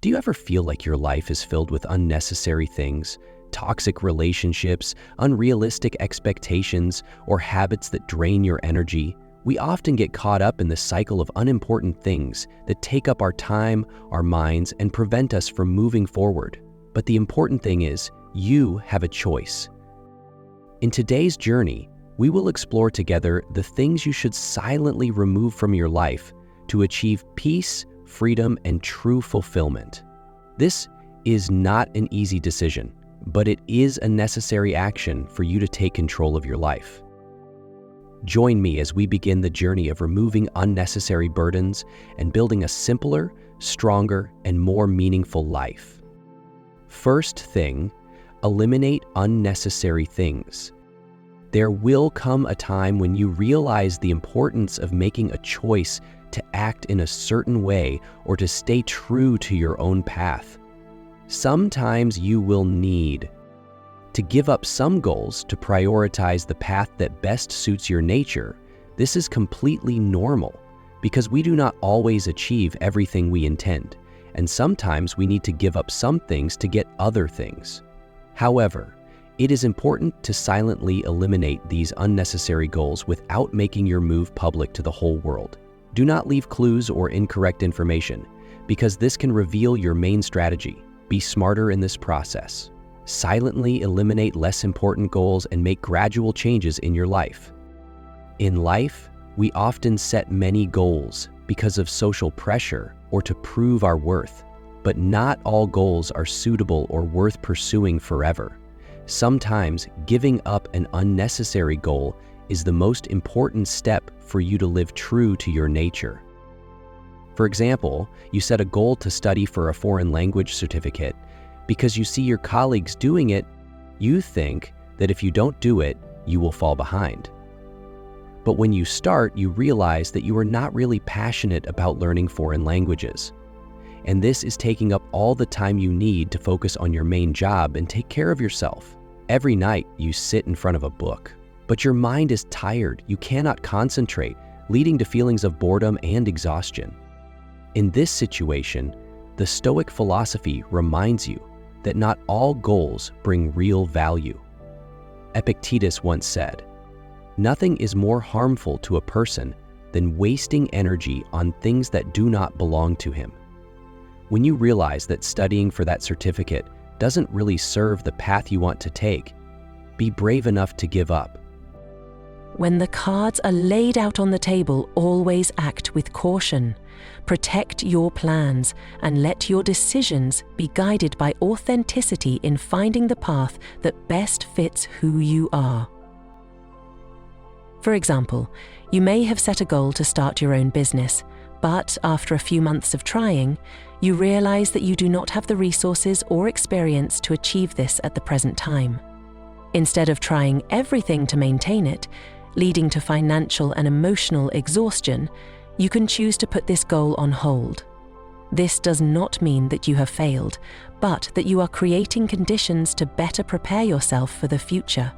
Do you ever feel like your life is filled with unnecessary things, toxic relationships, unrealistic expectations, or habits that drain your energy? We often get caught up in the cycle of unimportant things that take up our time, our minds, and prevent us from moving forward. But the important thing is, you have a choice. In today's journey, we will explore together the things you should silently remove from your life to achieve peace, freedom, and true fulfillment. This is not an easy decision, but it is a necessary action for you to take control of your life. Join me as we begin the journey of removing unnecessary burdens and building a simpler, stronger, and more meaningful life. First thing, eliminate unnecessary things. There will come a time when you realize the importance of making a choice to act in a certain way or to stay true to your own path. Sometimes you will need to give up some goals to prioritize the path that best suits your nature. This is completely normal because we do not always achieve everything we intend, and sometimes we need to give up some things to get other things. However, it is important to silently eliminate these unnecessary goals without making your move public to the whole world. Do not leave clues or incorrect information, because this can reveal your main strategy. Be smarter in this process. Silently eliminate less important goals and make gradual changes in your life. In life, we often set many goals because of social pressure or to prove our worth, but not all goals are suitable or worth pursuing forever. Sometimes giving up an unnecessary goal is the most important step for you to live true to your nature. For example, you set a goal to study for a foreign language certificate. Because you see your colleagues doing it, you think that if you don't do it, you will fall behind. But when you start, you realize that you are not really passionate about learning foreign languages. And this is taking up all the time you need to focus on your main job and take care of yourself. Every night, you sit in front of a book, but your mind is tired. You cannot concentrate, leading to feelings of boredom and exhaustion. In this situation, the Stoic philosophy reminds you that not all goals bring real value. Epictetus once said, "Nothing is more harmful to a person than wasting energy on things that do not belong to him." When you realize that studying for that certificate doesn't really serve the path you want to take, be brave enough to give up. When the cards are laid out on the table, always act with caution. Protect your plans and let your decisions be guided by authenticity in finding the path that best fits who you are. For example, you may have set a goal to start your own business, but after a few months of trying, you realize that you do not have the resources or experience to achieve this at the present time. Instead of trying everything to maintain it, leading to financial and emotional exhaustion, you can choose to put this goal on hold. This does not mean that you have failed, but that you are creating conditions to better prepare yourself for the future.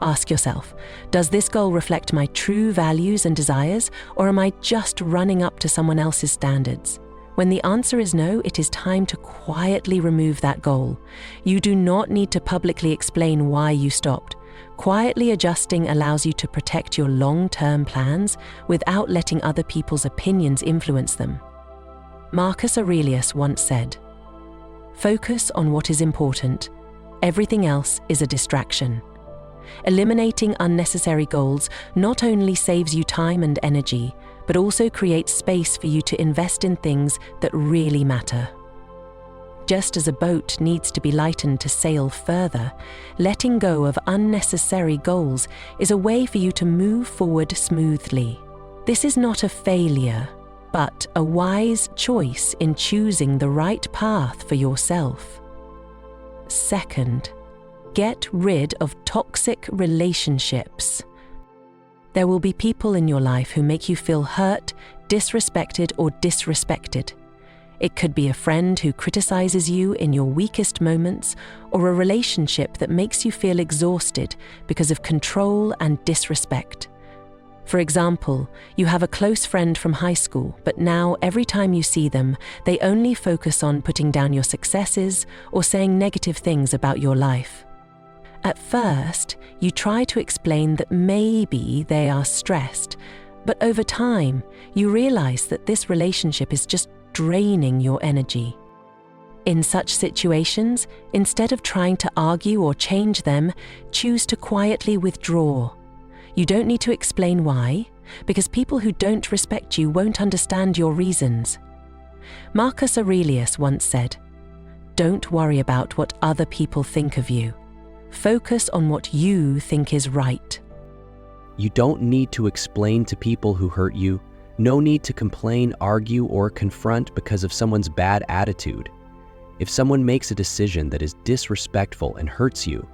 Ask yourself, does this goal reflect my true values and desires, or am I just running up to someone else's standards? When the answer is no, it is time to quietly remove that goal. You do not need to publicly explain why you stopped. Quietly adjusting allows you to protect your long-term plans without letting other people's opinions influence them. Marcus Aurelius once said, "Focus on what is important. Everything else is a distraction." Eliminating unnecessary goals not only saves you time and energy, but also creates space for you to invest in things that really matter. Just as a boat needs to be lightened to sail further, letting go of unnecessary goals is a way for you to move forward smoothly. This is not a failure, but a wise choice in choosing the right path for yourself. Second, get rid of toxic relationships. There will be people in your life who make you feel hurt, disrespected, or disrespected. It could be a friend who criticizes you in your weakest moments, or a relationship that makes you feel exhausted because of control and disrespect. For example, you have a close friend from high school, but now every time you see them, they only focus on putting down your successes or saying negative things about your life. At first, you try to explain that maybe they are stressed, but over time, you realize that this relationship is just draining your energy. In such situations, instead of trying to argue or change them, choose to quietly withdraw. You don't need to explain why, because people who don't respect you won't understand your reasons. Marcus Aurelius once said, "Don't worry about what other people think of you. Focus on what you think is right." You don't need to explain to people who hurt you. No need to complain, argue, or confront because of someone's bad attitude. If someone makes a decision that is disrespectful and hurts you,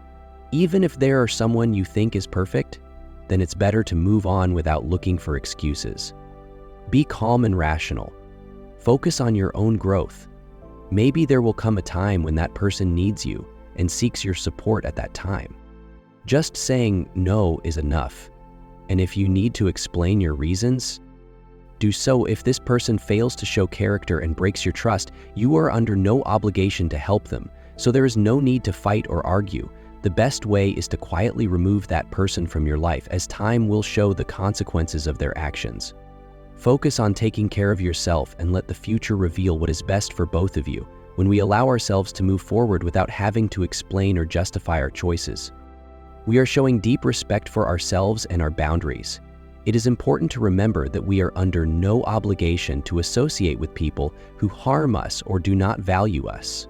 even if they are someone you think is perfect, then it's better to move on without looking for excuses. Be calm and rational. Focus on your own growth. Maybe there will come a time when that person needs you and seeks your support at that time. Just saying no is enough. And if you need to explain your reasons, do so. If this person fails to show character and breaks your trust, you are under no obligation to help them, so there is no need to fight or argue. The best way is to quietly remove that person from your life, as time will show the consequences of their actions. Focus on taking care of yourself and let the future reveal what is best for both of you when we allow ourselves to move forward without having to explain or justify our choices. We are showing deep respect for ourselves and our boundaries. It is important to remember that we are under no obligation to associate with people who harm us or do not value us.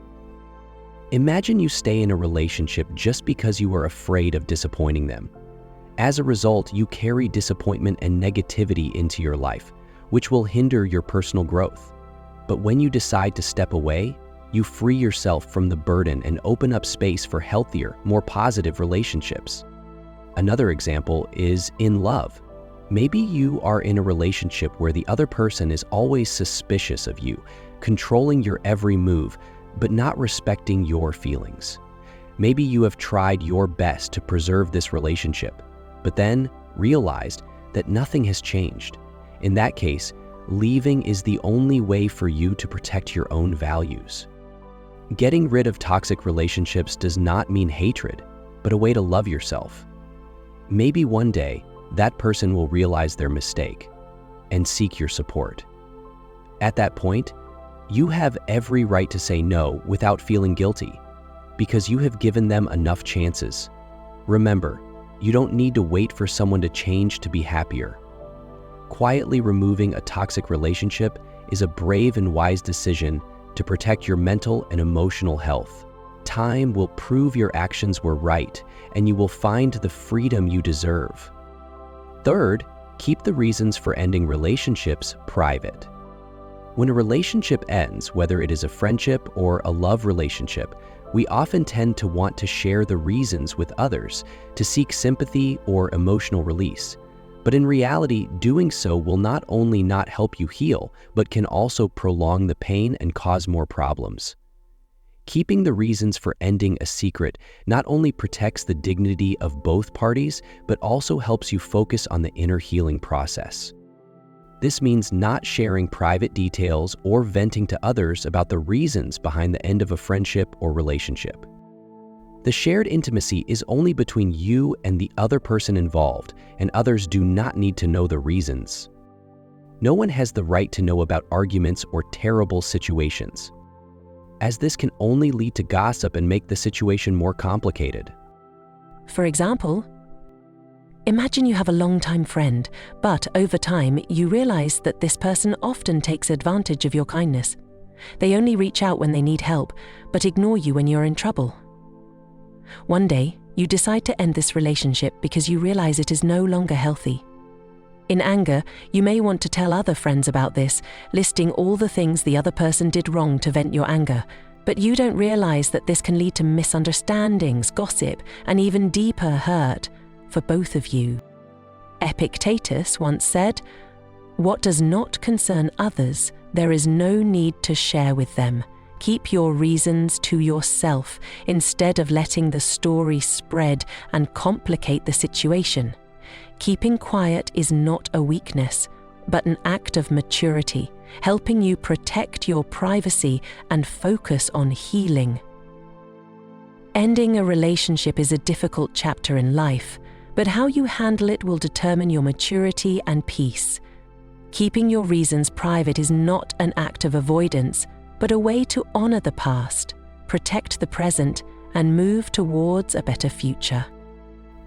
Imagine you stay in a relationship just because you are afraid of disappointing them. As a result, you carry disappointment and negativity into your life, which will hinder your personal growth. But when you decide to step away, you free yourself from the burden and open up space for healthier, more positive relationships. Another example is in love. Maybe you are in a relationship where the other person is always suspicious of you, controlling your every move, but not respecting your feelings. Maybe you have tried your best to preserve this relationship, but then realized that nothing has changed. In that case, leaving is the only way for you to protect your own values. Getting rid of toxic relationships does not mean hatred, but a way to love yourself. Maybe one day, that person will realize their mistake and seek your support. At that point, you have every right to say no without feeling guilty, because you have given them enough chances. Remember, you don't need to wait for someone to change to be happier. Quietly removing a toxic relationship is a brave and wise decision to protect your mental and emotional health. Time will prove your actions were right, and you will find the freedom you deserve. Third, keep the reasons for ending relationships private. When a relationship ends, whether it is a friendship or a love relationship, we often tend to want to share the reasons with others to seek sympathy or emotional release. But in reality, doing so will not only not help you heal, but can also prolong the pain and cause more problems. Keeping the reasons for ending a secret not only protects the dignity of both parties, but also helps you focus on the inner healing process. This means not sharing private details or venting to others about the reasons behind the end of a friendship or relationship. The shared intimacy is only between you and the other person involved, and others do not need to know the reasons. No one has the right to know about arguments or terrible situations, as this can only lead to gossip and make the situation more complicated. For example, imagine you have a longtime friend, but over time you realize that this person often takes advantage of your kindness. They only reach out when they need help, but ignore you when you're in trouble. One day, you decide to end this relationship because you realize it is no longer healthy. In anger, you may want to tell other friends about this, listing all the things the other person did wrong to vent your anger, but you don't realize that this can lead to misunderstandings, gossip, and even deeper hurt for both of you. Epictetus once said, "What does not concern others, there is no need to share with them. Keep your reasons to yourself instead of letting the story spread and complicate the situation. Keeping quiet is not a weakness, but an act of maturity, helping you protect your privacy and focus on healing. Ending a relationship is a difficult chapter in life, but how you handle it will determine your maturity and peace. Keeping your reasons private is not an act of avoidance, but a way to honor the past, protect the present, and move towards a better future.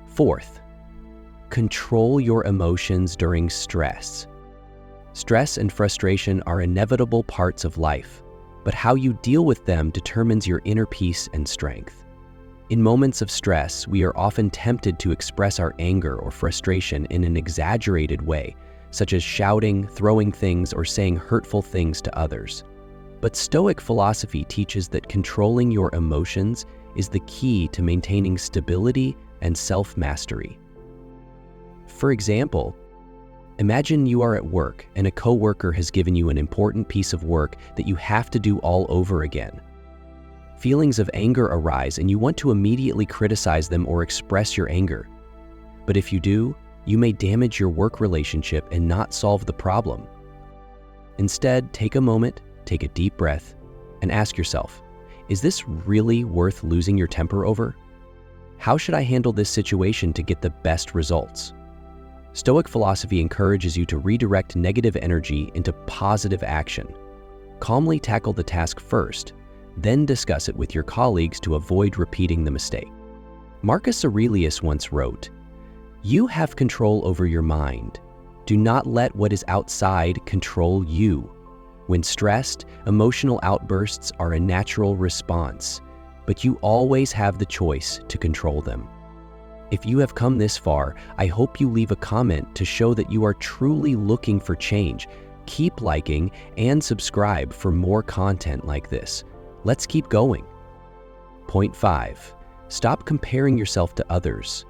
Fourth, control your emotions during stress. Stress and frustration are inevitable parts of life, but how you deal with them determines your inner peace and strength. In moments of stress, we are often tempted to express our anger or frustration in an exaggerated way, such as shouting, throwing things, or saying hurtful things to others. But Stoic philosophy teaches that controlling your emotions is the key to maintaining stability and self-mastery. For example, imagine you are at work and a coworker has given you an important piece of work that you have to do all over again. Feelings of anger arise and you want to immediately criticize them or express your anger. But if you do, you may damage your work relationship and not solve the problem. Instead, take a moment, take a deep breath, and ask yourself, is this really worth losing your temper over? How should I handle this situation to get the best results? Stoic philosophy encourages you to redirect negative energy into positive action. Calmly tackle the task first, then discuss it with your colleagues to avoid repeating the mistake. Marcus Aurelius once wrote, "You have control over your mind. Do not let what is outside control you." When stressed, emotional outbursts are a natural response, but you always have the choice to control them. If you have come this far, I hope you leave a comment to show that you are truly looking for change. Keep liking and subscribe for more content like this. Let's keep going. Point 5. Stop comparing yourself to others.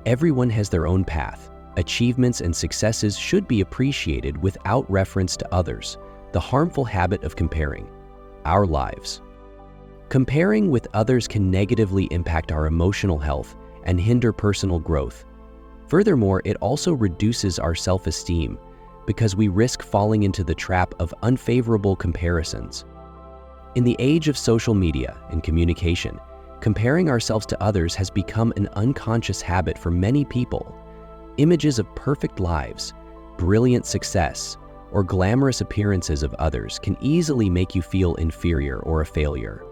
Everyone has their own path. Achievements and successes should be appreciated without reference to others. The harmful habit of comparing our lives. Comparing with others can negatively impact our emotional health and hinder personal growth. Furthermore, it also reduces our self-esteem because we risk falling into the trap of unfavorable comparisons. In the age of social media and communication, comparing ourselves to others has become an unconscious habit for many people. Images of perfect lives, brilliant success, or glamorous appearances of others can easily make you feel inferior or a failure.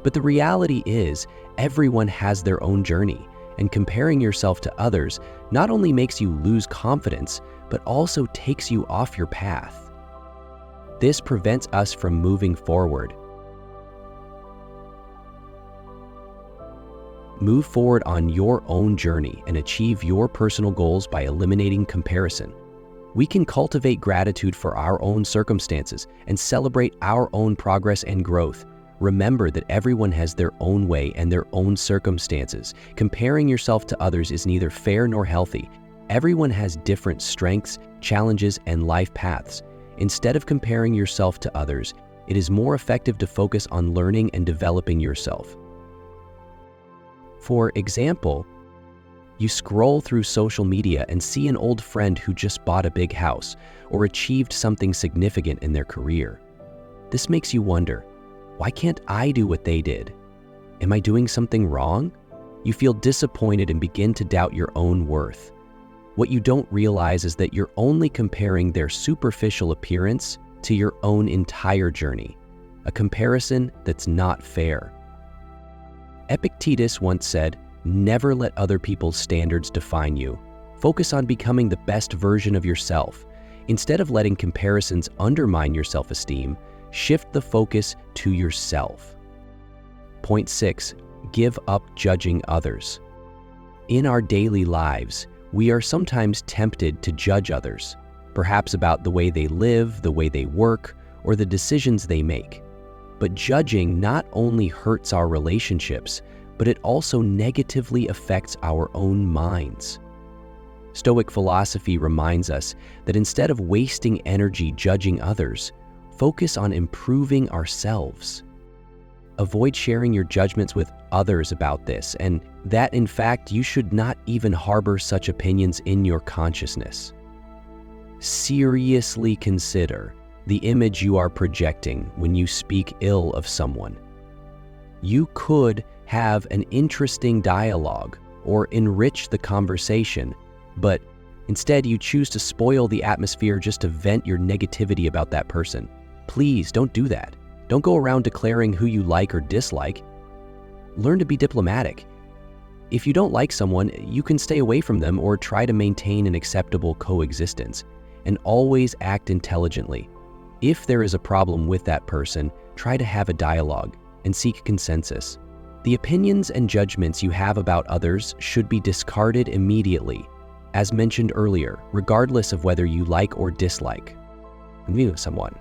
But the reality is, everyone has their own journey, and comparing yourself to others not only makes you lose confidence, but also takes you off your path. This prevents us from moving forward. Move forward on your own journey and achieve your personal goals by eliminating comparison. We can cultivate gratitude for our own circumstances and celebrate our own progress and growth. Remember that everyone has their own way and their own circumstances. Comparing yourself to others is neither fair nor healthy. Everyone has different strengths, challenges, and life paths. Instead of comparing yourself to others, it is more effective to focus on learning and developing yourself. For example, you scroll through social media and see an old friend who just bought a big house or achieved something significant in their career. This makes you wonder, why can't I do what they did? Am I doing something wrong? You feel disappointed and begin to doubt your own worth. What you don't realize is that you're only comparing their superficial appearance to your own entire journey, a comparison that's not fair. Epictetus once said, "Never let other people's standards define you. Focus on becoming the best version of yourself. Instead of letting comparisons undermine your self-esteem, shift the focus to yourself." Point 6. Give up judging others. In our daily lives, we are sometimes tempted to judge others, perhaps about the way they live, the way they work, or the decisions they make. But judging not only hurts our relationships, but it also negatively affects our own minds. Stoic philosophy reminds us that instead of wasting energy judging others, focus on improving ourselves. Avoid sharing your judgments with others about this, and that in fact you should not even harbor such opinions in your consciousness. Seriously consider the image you are projecting when you speak ill of someone. You could have an interesting dialogue or enrich the conversation, but instead you choose to spoil the atmosphere just to vent your negativity about that person. Please don't do that. Don't go around declaring who you like or dislike. Learn to be diplomatic. If you don't like someone, you can stay away from them or try to maintain an acceptable coexistence, and always act intelligently. If there is a problem with that person, try to have a dialogue and seek consensus. The opinions and judgments you have about others should be discarded immediately, as mentioned earlier, regardless of whether you like or dislike someone.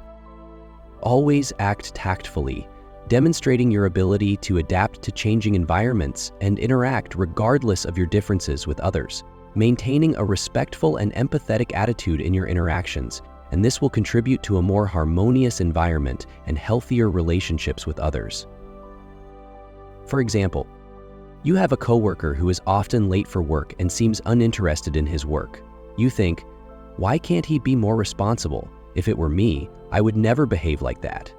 Always act tactfully, demonstrating your ability to adapt to changing environments and interact regardless of your differences with others, maintaining a respectful and empathetic attitude in your interactions, and this will contribute to a more harmonious environment and healthier relationships with others. For example, you have a coworker who is often late for work and seems uninterested in his work. You think, why can't he be more responsible? If it were me, I would never behave like that.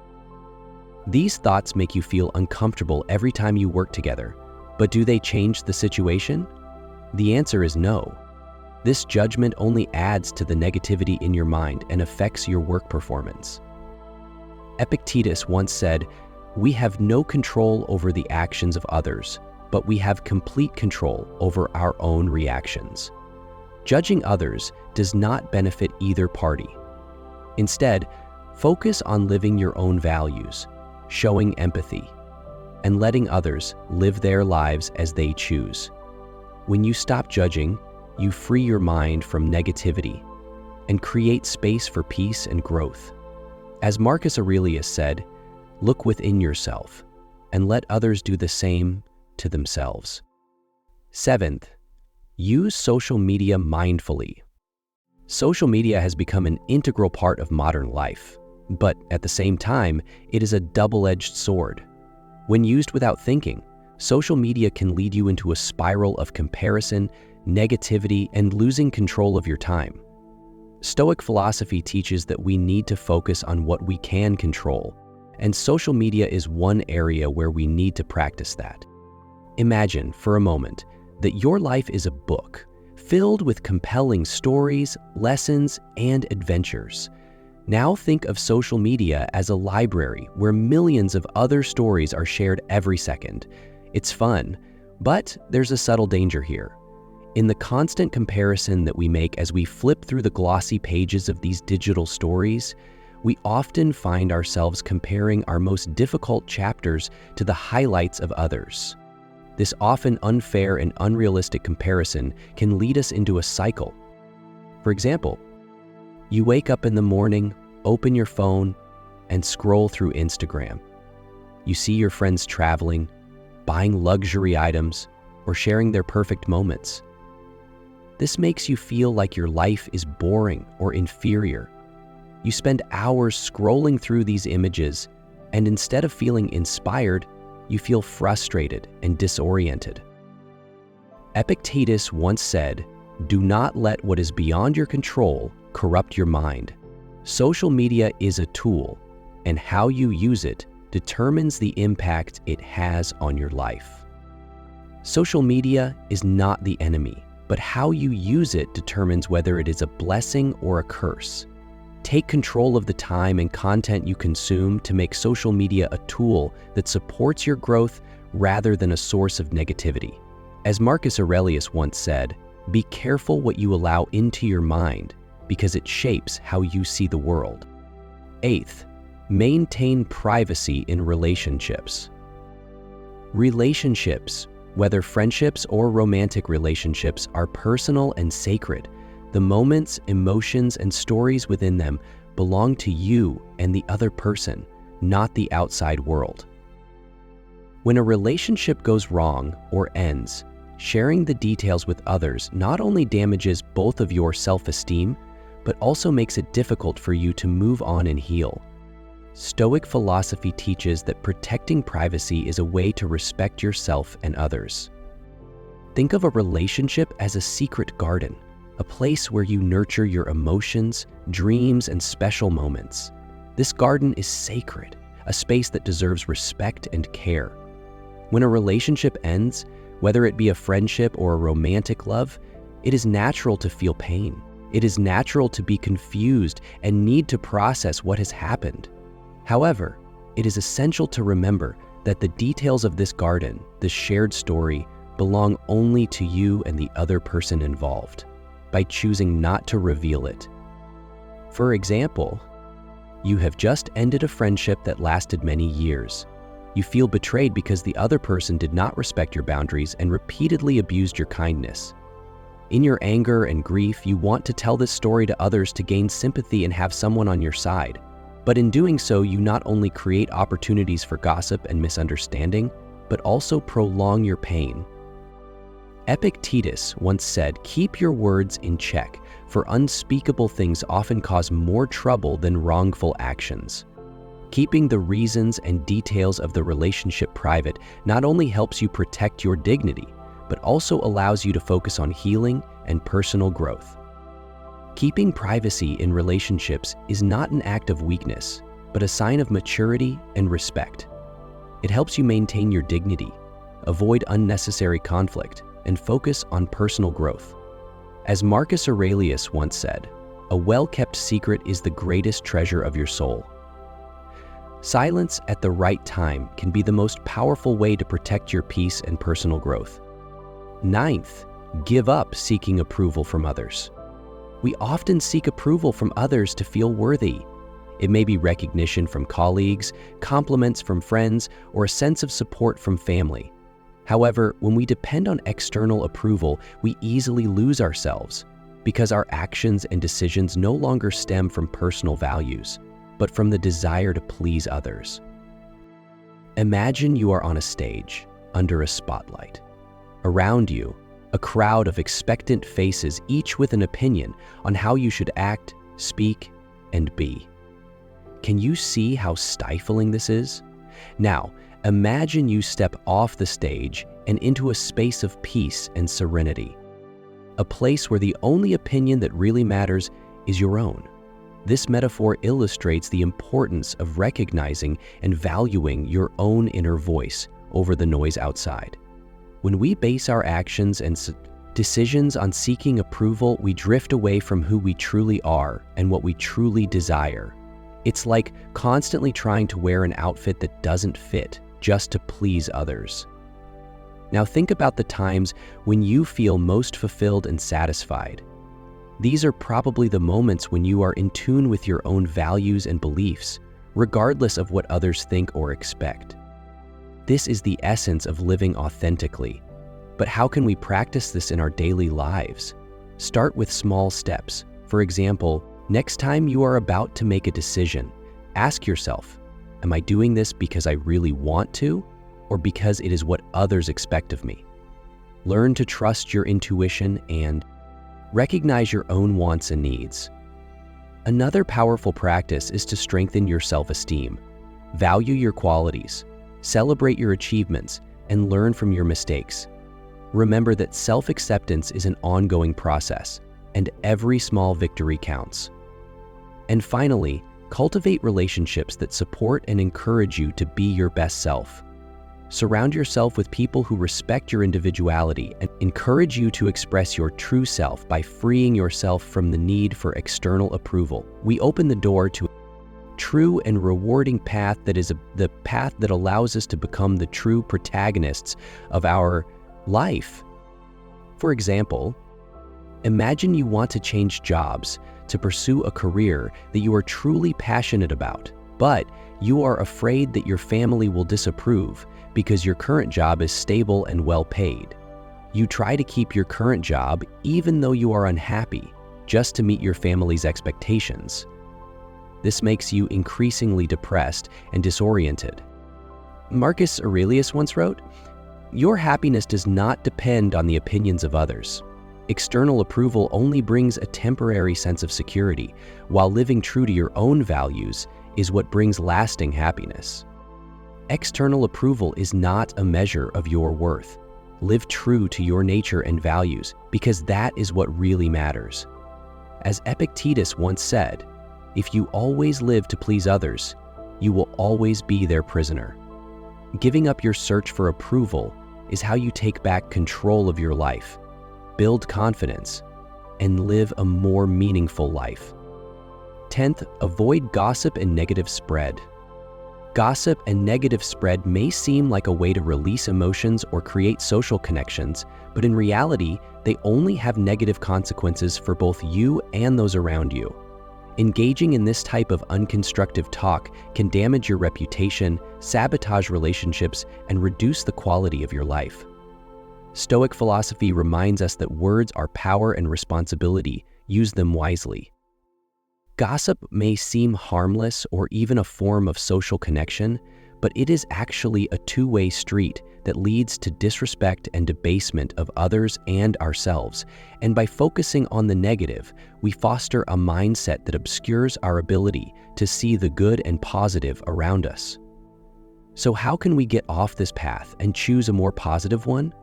These thoughts make you feel uncomfortable every time you work together, but do they change the situation? The answer is no. This judgment only adds to the negativity in your mind and affects your work performance. Epictetus once said, "We have no control over the actions of others, but we have complete control over our own reactions." Judging others does not benefit either party. Instead, focus on living your own values, showing empathy, and letting others live their lives as they choose. When you stop judging, you free your mind from negativity and create space for peace and growth. As Marcus Aurelius said, "Look within yourself and let others do the same to themselves." Seventh, use social media mindfully. Social media has become an integral part of modern life, but at the same time, it is a double-edged sword. When used without thinking, social media can lead you into a spiral of comparison, negativity, and losing control of your time. Stoic philosophy teaches that we need to focus on what we can control, and social media is one area where we need to practice that. Imagine, for a moment, that your life is a book filled with compelling stories, lessons, and adventures. Now think of social media as a library where millions of other stories are shared every second. It's fun, but there's a subtle danger here. In the constant comparison that we make as we flip through the glossy pages of these digital stories, we often find ourselves comparing our most difficult chapters to the highlights of others. This often unfair and unrealistic comparison can lead us into a cycle. For example, you wake up in the morning, open your phone, and scroll through Instagram. You see your friends traveling, buying luxury items, or sharing their perfect moments. This makes you feel like your life is boring or inferior. You spend hours scrolling through these images, and instead of feeling inspired, you feel frustrated and disoriented. Epictetus once said, "Do not let what is beyond your control corrupt your mind." Social media is a tool, and how you use it determines the impact it has on your life. Social media is not the enemy, but how you use it determines whether it is a blessing or a curse. Take control of the time and content you consume to make social media a tool that supports your growth rather than a source of negativity. As Marcus Aurelius once said, "Be careful what you allow into your mind, because it shapes how you see the world." Eighth, maintain privacy in relationships. Relationships, whether friendships or romantic relationships, are personal and sacred. The moments, emotions, and stories within them belong to you and the other person, not the outside world. When a relationship goes wrong or ends, sharing the details with others not only damages both of your self-esteem, but also makes it difficult for you to move on and heal. Stoic philosophy teaches that protecting privacy is a way to respect yourself and others. Think of a relationship as a secret garden, a place where you nurture your emotions, dreams, and special moments. This garden is sacred, a space that deserves respect and care. When a relationship ends, whether it be a friendship or a romantic love, it is natural to feel pain. It is natural to be confused and need to process what has happened. However, it is essential to remember that the details of this garden, this shared story, belong only to you and the other person involved, by choosing not to reveal it. For example, you have just ended a friendship that lasted many years. You feel betrayed because the other person did not respect your boundaries and repeatedly abused your kindness. In your anger and grief, you want to tell this story to others to gain sympathy and have someone on your side. But in doing so, you not only create opportunities for gossip and misunderstanding, but also prolong your pain. Epictetus once said, "Keep your words in check, for unspeakable things often cause more trouble than wrongful actions." Keeping the reasons and details of the relationship private not only helps you protect your dignity, but also allows you to focus on healing and personal growth. Keeping privacy in relationships is not an act of weakness, but a sign of maturity and respect. It helps you maintain your dignity, avoid unnecessary conflict, and focus on personal growth. As Marcus Aurelius once said, "A well-kept secret is the greatest treasure of your soul." Silence at the right time can be the most powerful way to protect your peace and personal growth. Ninth, give up seeking approval from others. We often seek approval from others to feel worthy. It may be recognition from colleagues, compliments from friends, or a sense of support from family. However, when we depend on external approval, we easily lose ourselves because our actions and decisions no longer stem from personal values, but from the desire to please others. Imagine you are on a stage, under a spotlight. Around you, a crowd of expectant faces, each with an opinion on how you should act, speak, and be. Can you see how stifling this is? Now, imagine you step off the stage and into a space of peace and serenity, a place where the only opinion that really matters is your own. This metaphor illustrates the importance of recognizing and valuing your own inner voice over the noise outside. When we base our actions and decisions on seeking approval, we drift away from who we truly are and what we truly desire. It's like constantly trying to wear an outfit that doesn't fit just to please others. Now think about the times when you feel most fulfilled and satisfied. These are probably the moments when you are in tune with your own values and beliefs, regardless of what others think or expect. This is the essence of living authentically. But how can we practice this in our daily lives? Start with small steps. For example, next time you are about to make a decision, ask yourself, am I doing this because I really want to, or because it is what others expect of me? Learn to trust your intuition and recognize your own wants and needs. Another powerful practice is to strengthen your self-esteem. Value your qualities, celebrate your achievements, and learn from your mistakes. Remember that self-acceptance is an ongoing process, and every small victory counts. And finally, cultivate relationships that support and encourage you to be your best self. Surround yourself with people who respect your individuality and encourage you to express your true self by freeing yourself from the need for external approval. We open the door to a true and rewarding path that is the path that allows us to become the true protagonists of our life. For example, imagine you want to change jobs to pursue a career that you are truly passionate about, but you are afraid that your family will disapprove because your current job is stable and well paid. You try to keep your current job even though you are unhappy, just to meet your family's expectations. This makes you increasingly depressed and disoriented. Marcus Aurelius once wrote, "Your happiness does not depend on the opinions of others. External approval only brings a temporary sense of security, while living true to your own values is what brings lasting happiness. External approval is not a measure of your worth. Live true to your nature and values, because that is what really matters. As Epictetus once said, if you always live to please others, you will always be their prisoner. Giving up your search for approval is how you take back control of your life, build confidence, and live a more meaningful life. 10th, avoid gossip and negative spread. Gossip and negative spread may seem like a way to release emotions or create social connections, but in reality, they only have negative consequences for both you and those around you. Engaging in this type of unconstructive talk can damage your reputation, sabotage relationships, and reduce the quality of your life. Stoic philosophy reminds us that words are power and responsibility. Use them wisely. Gossip may seem harmless or even a form of social connection, but it is actually a two-way street that leads to disrespect and debasement of others and ourselves. And by focusing on the negative, we foster a mindset that obscures our ability to see the good and positive around us. So how can we get off this path and choose a more positive one?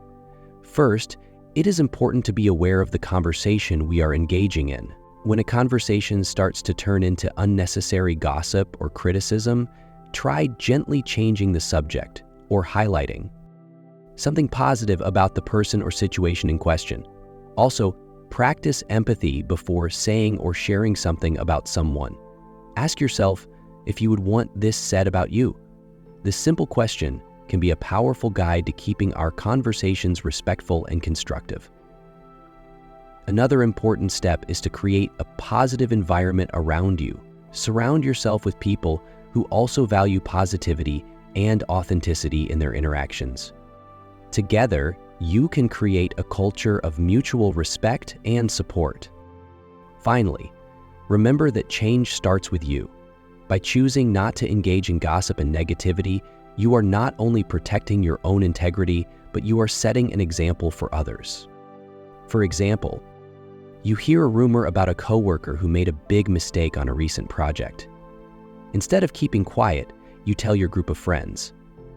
First, it is important to be aware of the conversation we are engaging in. When a conversation starts to turn into unnecessary gossip or criticism, try gently changing the subject or highlighting something positive about the person or situation in question. Also, practice empathy before saying or sharing something about someone. Ask yourself if you would want this said about you. This simple question can be a powerful guide to keeping our conversations respectful and constructive. Another important step is to create a positive environment around you. Surround yourself with people who also value positivity and authenticity in their interactions. Together, you can create a culture of mutual respect and support. Finally, remember that change starts with you. By choosing not to engage in gossip and negativity, you are not only protecting your own integrity, but you are setting an example for others. For example, you hear a rumor about a coworker who made a big mistake on a recent project. Instead of keeping quiet, you tell your group of friends.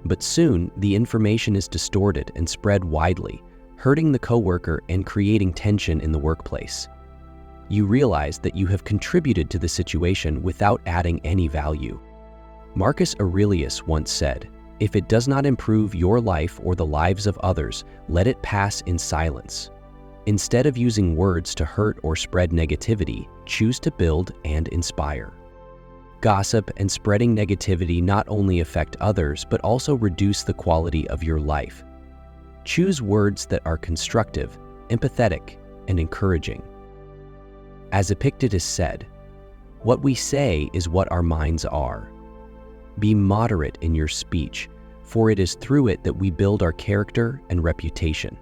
But soon, the information is distorted and spread widely, hurting the coworker and creating tension in the workplace. You realize that you have contributed to the situation without adding any value. Marcus Aurelius once said, "If it does not improve your life or the lives of others, let it pass in silence." Instead of using words to hurt or spread negativity, choose to build and inspire. Gossip and spreading negativity not only affect others, but also reduce the quality of your life. Choose words that are constructive, empathetic, and encouraging. As Epictetus said, "What we say is what our minds are." Be moderate in your speech, for it is through it that we build our character and reputation.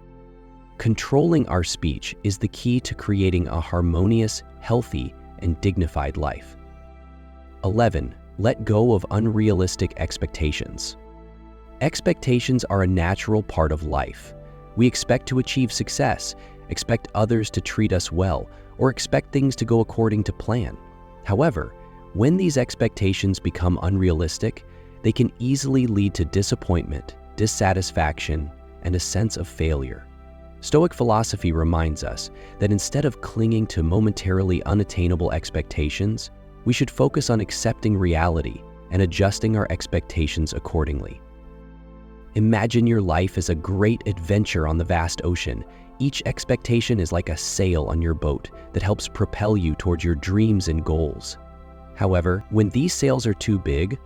Controlling our speech is the key to creating a harmonious, healthy, and dignified life. 11. Let go of unrealistic expectations. Expectations are a natural part of life. We expect to achieve success, expect others to treat us well, or expect things to go according to plan. However, when these expectations become unrealistic, they can easily lead to disappointment, dissatisfaction, and a sense of failure. Stoic philosophy reminds us that instead of clinging to momentarily unattainable expectations, we should focus on accepting reality and adjusting our expectations accordingly. Imagine your life as a great adventure on the vast ocean. Each expectation is like a sail on your boat that helps propel you towards your dreams and goals. However, when these sails are too big,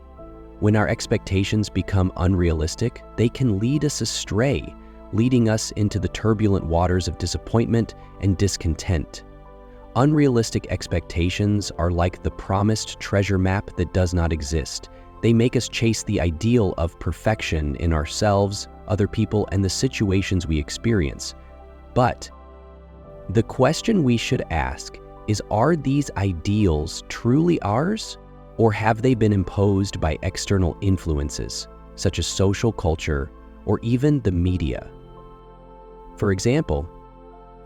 when our expectations become unrealistic, they can lead us astray, leading us into the turbulent waters of disappointment and discontent. Unrealistic expectations are like the promised treasure map that does not exist. They make us chase the ideal of perfection in ourselves, other people, and the situations we experience. But the question we should ask is, are these ideals truly ours, or have they been imposed by external influences, such as social culture or even the media? For example,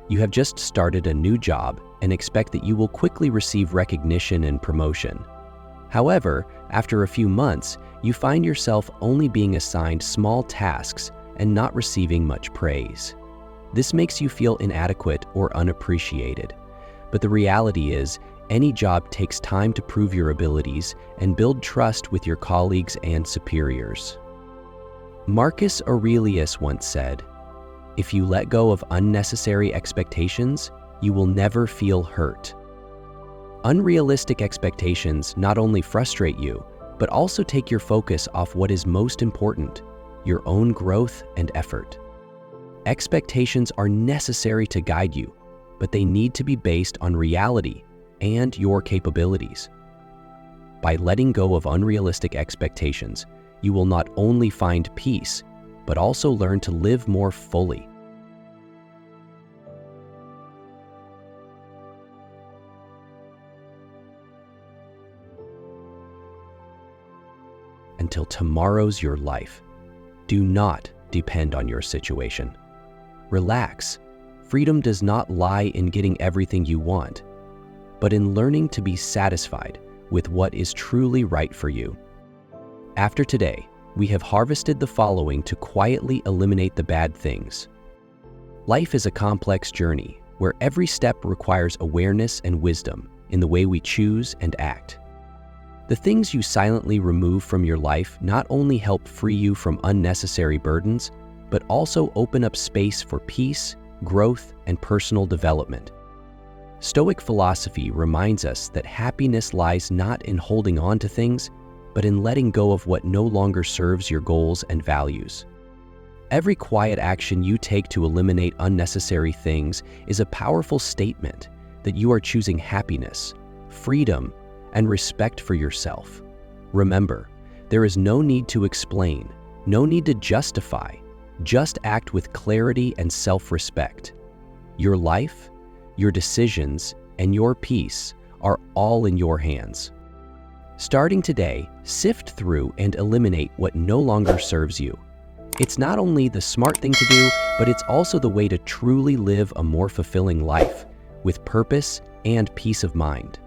you have just started a new job and expect that you will quickly receive recognition and promotion. However, after a few months, you find yourself only being assigned small tasks and not receiving much praise. This makes you feel inadequate or unappreciated. But the reality is, any job takes time to prove your abilities and build trust with your colleagues and superiors. Marcus Aurelius once said, "If you let go of unnecessary expectations, you will never feel hurt." Unrealistic expectations not only frustrate you, but also take your focus off what is most important, your own growth and effort. Expectations are necessary to guide you, but they need to be based on reality and your capabilities. By letting go of unrealistic expectations, you will not only find peace, but also learn to live more fully. Until tomorrow's your life, do not depend on your situation. Relax. Freedom does not lie in getting everything you want, but in learning to be satisfied with what is truly right for you. After today, we have harvested the following to quietly eliminate the bad things. Life is a complex journey where every step requires awareness and wisdom in the way we choose and act. The things you silently remove from your life not only help free you from unnecessary burdens, but also open up space for peace, growth, and personal development. Stoic philosophy reminds us that happiness lies not in holding on to things, but in letting go of what no longer serves your goals and values. Every quiet action you take to eliminate unnecessary things is a powerful statement that you are choosing happiness, freedom, and respect for yourself. Remember, there is no need to explain, no need to justify. Just act with clarity and self-respect. Your life, your decisions, and your peace are all in your hands. Starting today, sift through and eliminate what no longer serves you. It's not only the smart thing to do, but it's also the way to truly live a more fulfilling life with purpose and peace of mind.